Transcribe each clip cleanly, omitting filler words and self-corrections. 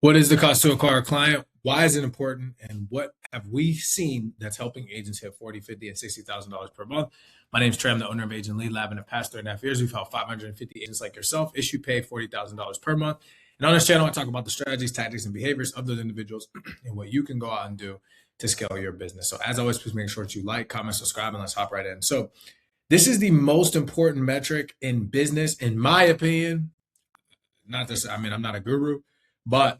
What is the cost to acquire a client? Why is it important? And what have we seen that's helping agents hit 40, 50, and $60,000 per month? My name is Trey. I'm the owner of Agent Lead Lab. In the past 3.5 years, we've helped 550 agents like yourself issue pay $40,000 per month. And on this channel, I talk about the strategies, tactics, and behaviors of those individuals and what you can go out and do to scale your business. So as always, please make sure that you like, comment, subscribe, and let's hop right in. So this is the most important metric in business, in my opinion. Not this, I mean, I'm not a guru, but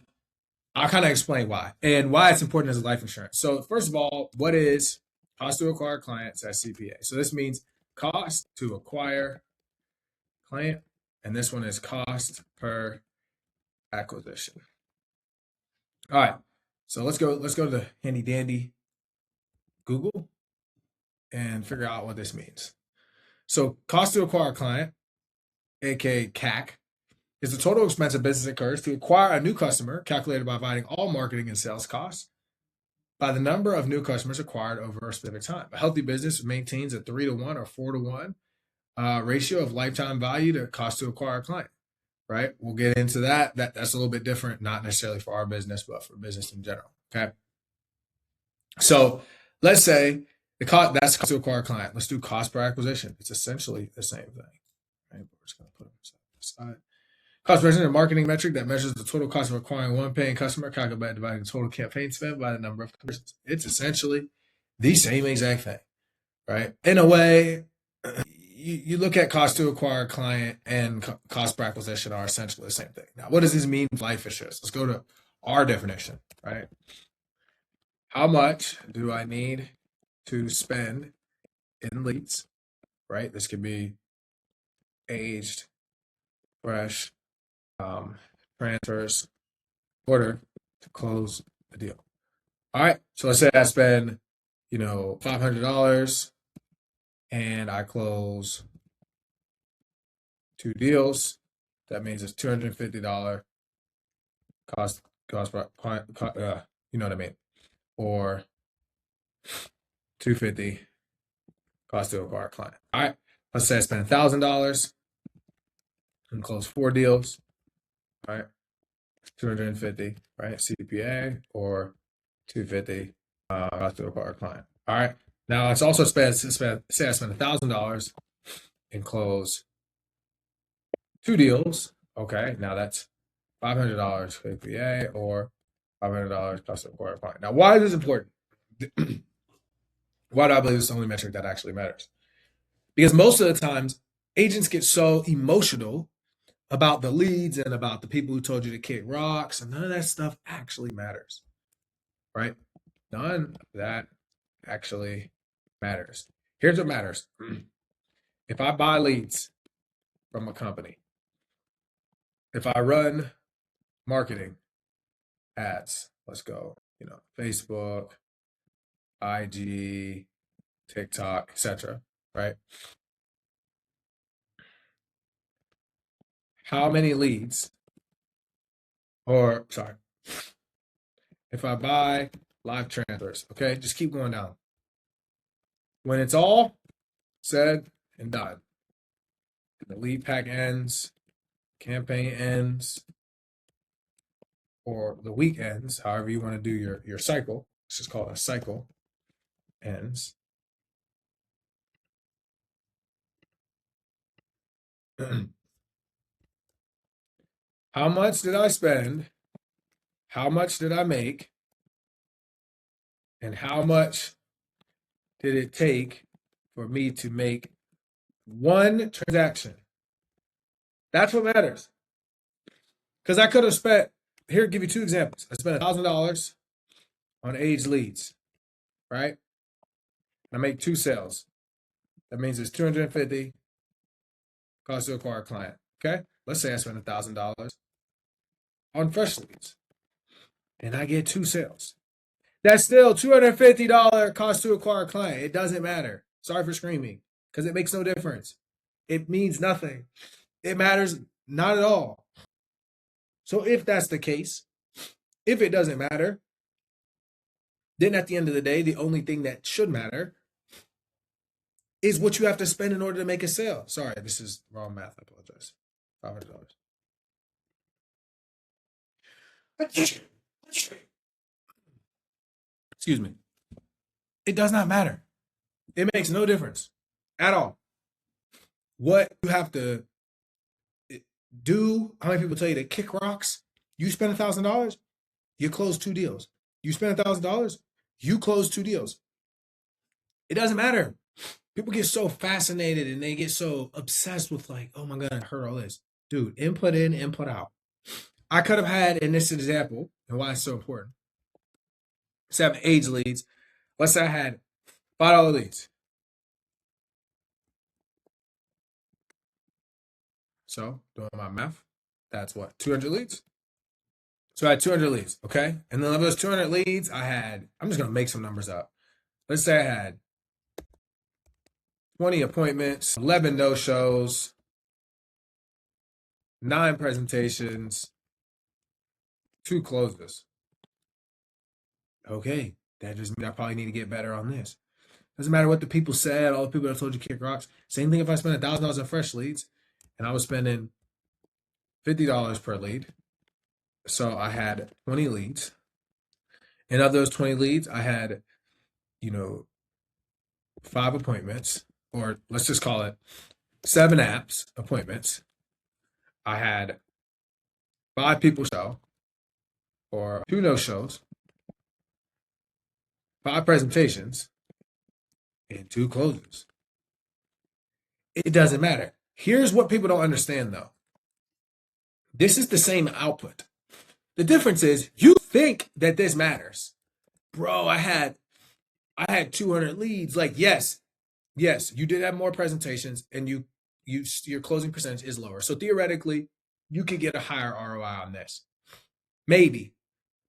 I'll kind of explain why and why it's important as a life insurance. So first of all, what is cost to acquire clients at CPA? So this means cost to acquire client, and this one is cost per acquisition. All right, so let's go to the handy dandy Google and figure out what this means. So cost to acquire client, aka CAC, is the total expense a business incurs to acquire a new customer, calculated by dividing all marketing and sales costs by the number of new customers acquired over a specific time. A healthy business maintains a 3-to-1 or 4-to-1 ratio of lifetime value to cost to acquire a client, right? We'll get into that. That's a little bit different, not necessarily for our business, but for business in general, okay? So let's say that's cost to acquire a client. Let's do cost per acquisition. It's essentially the same thing, right? We're just going to put them aside. Cost per acquisition is a marketing metric that measures the total cost of acquiring one paying customer, calculated by dividing the total campaign spend by the number of conversions. It's essentially the same exact thing, right? In a way, you look at cost to acquire a client and cost per acquisition are essentially the same thing. Now, what does this mean for life insurance? Let's go to our definition, right? How much do I need to spend in leads, right? This could be aged, fresh, transfers, order to close the deal. All right. So let's say I spend, $500 and I close 2 deals. That means it's $250 cost per client, you know what I mean? Or $250 cost to acquire a client. All right. Let's say I spend $1,000 and close 4 deals. All right. 250, right? CPA or 250 cost to acquire a client. All right. Now it's also say I spend $1,000 and close 2 deals. Okay. Now that's $500 CPA or $500 cost to acquire a client. Now, why is this important? Why do I believe it's the only metric that actually matters? Because most of the times agents get so emotional about the leads and about the people who told you to kick rocks, and none of that stuff actually matters, right? None of that actually matters. Here's what matters. If I buy leads from a company, if I run marketing ads, let's go, Facebook, IG, TikTok, etc., right? How many leads, if I buy live transfers, okay, just keep going down. When it's all said and done, the lead pack ends, campaign ends, or the week ends, however you want to do your cycle, let's just call it a cycle, ends. How much did I spend? How much did I make? And how much did it take for me to make one transaction? That's what matters. Because I could have spent, here, give you 2 examples. I spent $1,000 on aged leads, right? I make 2 sales. That means it's $250 cost to acquire a client. Okay? Let's say I spent $1,000 on fresh leads and I get 2 sales. That's still $250 cost to acquire a client. It doesn't matter. Sorry for screaming, because it makes no difference. It means nothing. It matters not at all. So if that's the case, if it doesn't matter, then at the end of the day, the only thing that should matter is what you have to spend in order to make a sale. Sorry, this is wrong math. I apologize. $500. Excuse me. It does not matter. It makes no difference at all. What you have to do, how many people tell you to kick rocks? You spend $1,000, you close two deals. You spend $1,000, you close two deals. It doesn't matter. People get so fascinated and they get so obsessed with like, oh my god, I heard all this. Dude, input in, input out. I could have had in this example, and why it's so important. Let's have age leads. Let's say I had $5 leads. So doing my math, that's what, 200 leads? So I had 200 leads, okay? And then of those 200 leads, I had, I'm just gonna make some numbers up. Let's say I had 20 appointments, 11 no-shows, 9 presentations, 2 closes. Okay, that just means I probably need to get better on this. Doesn't matter what the people said, all the people that told you kick rocks. Same thing if I spent $1,000 on fresh leads and I was spending $50 per lead. So I had 20 leads. And of those 20 leads, I had, you know, 5 appointments, or let's just call it 7 apps appointments. I had 5 people show, or 2 no shows, 5 presentations, and 2 closes. It doesn't matter. Here's what people don't understand though. This is the same output. The difference is you think that this matters. Bro, I had 200 leads. Like, yes, you did have more presentations and your closing percentage is lower. So theoretically, you could get a higher ROI on this. Maybe.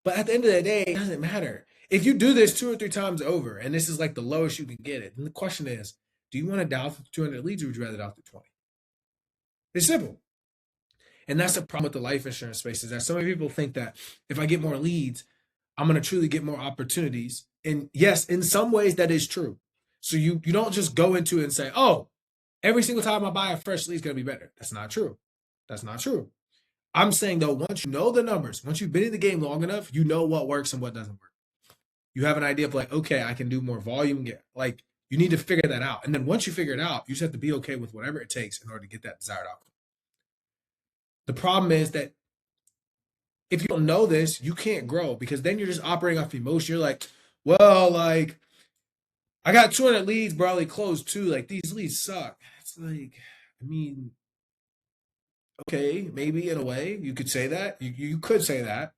But at the end of the day, it doesn't matter. If you do this 2 or 3 times over and this is like the lowest you can get it, then the question is, do you want to dial through 200 leads or would you rather dial through 20? It's simple. And that's the problem with the life insurance space is that so many people think that if I get more leads, I'm going to truly get more opportunities. And yes, in some ways that is true. So you don't just go into it and say, oh, every single time I buy a fresh lead is going to be better. That's not true. That's not true. I'm saying though, once you know the numbers, once you've been in the game long enough, you know what works and what doesn't work. You have an idea of like, okay, I can do more volume. Like you need to figure that out. And then once you figure it out, you just have to be okay with whatever it takes in order to get that desired outcome. The problem is that if you don't know this, you can't grow because then you're just operating off emotion. You're like, well, like I got 200 leads, bro. They closed 2. Like these leads suck. It's like, I mean, okay, maybe in a way you could say that. You could say that,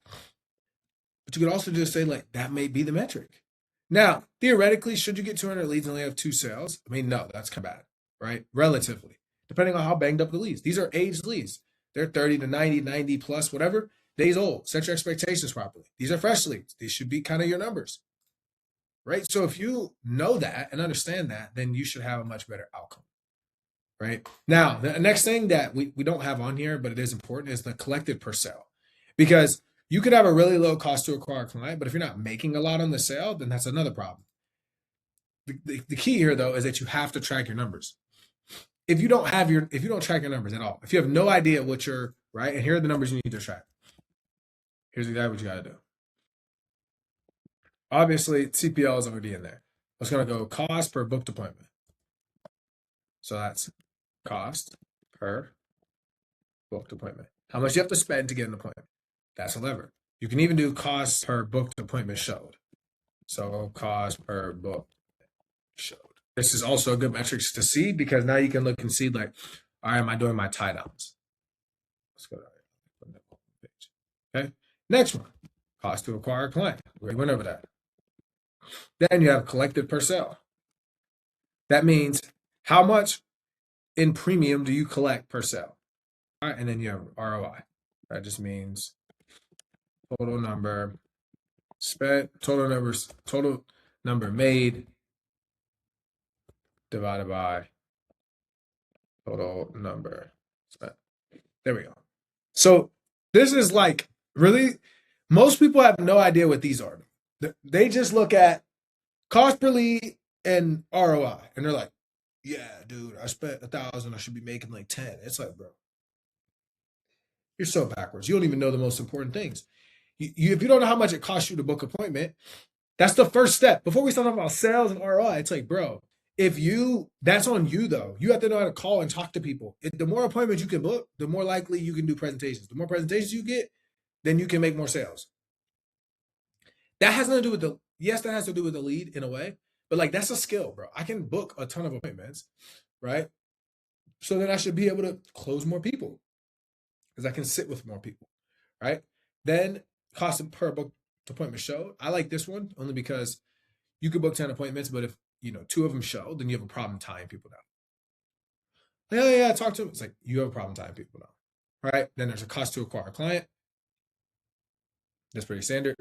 but you could also just say like that may be the metric. Now, theoretically, should you get 200 leads and only have 2 sales? I mean, no, that's kind of bad, right? Relatively, depending on how banged up the leads. These are aged leads. They're 30 to 90, 90 plus, whatever. Days old. Set your expectations properly. These are fresh leads. These should be kind of your numbers, right? So if you know that and understand that, then you should have a much better outcome, right? Now, the next thing that we don't have on here, but it is important, is the collected per sale. Because you could have a really low cost to acquire a client, but if you're not making a lot on the sale, then that's another problem. The key here, though, is that you have to track your numbers. If you don't track your numbers at all, if you have no idea what you're, right, and here are the numbers you need to track. Here's exactly what you got to do. Obviously, CPL is already in there. I was going to go cost per booked appointment. So that's cost per booked appointment. How much you have to spend to get an appointment. That's a lever. You can even do cost per booked appointment showed. So cost per booked showed. This is also a good metric to see because now you can look and see like, all right, am I doing my tie downs? Let's go to the page. Okay. Next one, cost to acquire a client. We went over that. Then you have collected per sale. That means how much in premium do you collect per sale? All right, and then you have ROI. That just means total number spent, total number made divided by total number spent. There we go. So this is like really, most people have no idea what these are. They just look at cost per lead and ROI, and they're like, "Yeah, dude, I spent 1,000. I should be making like 10." It's like, bro, you're so backwards. You don't even know the most important things. If you don't know how much it costs you to book an appointment, that's the first step. Before we start talking about sales and ROI, it's like, bro, that's on you though. You have to know how to call and talk to people. The more appointments you can book, the more likely you can do presentations. The more presentations you get, then you can make more sales. That has nothing to do with that has to do with the lead in a way, but like that's a skill, bro. I can book a ton of appointments, right? So then I should be able to close more people because I can sit with more people, right? Then cost per book appointment show. I like this one only because you could book 10 appointments, but if two of them show, then you have a problem tying people down. Yeah, talk to them. It's like you have a problem tying people down. Right? Then there's a cost to acquire a client. That's pretty standard.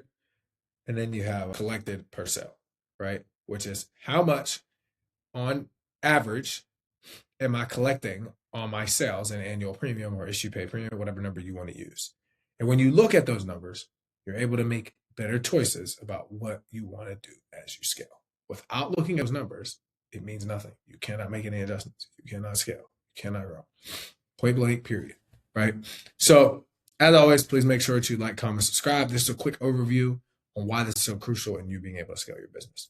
And then you have collected per sale, right? Which is how much on average am I collecting on my sales and annual premium or issue pay premium, whatever number you want to use. And when you look at those numbers, you're able to make better choices about what you want to do as you scale. Without looking at those numbers, it means nothing. You cannot make any adjustments. You cannot scale. You cannot grow. Point blank, period. Right? So, as always, please make sure to like, comment, subscribe. This is a quick overview on why this is so crucial in you being able to scale your business.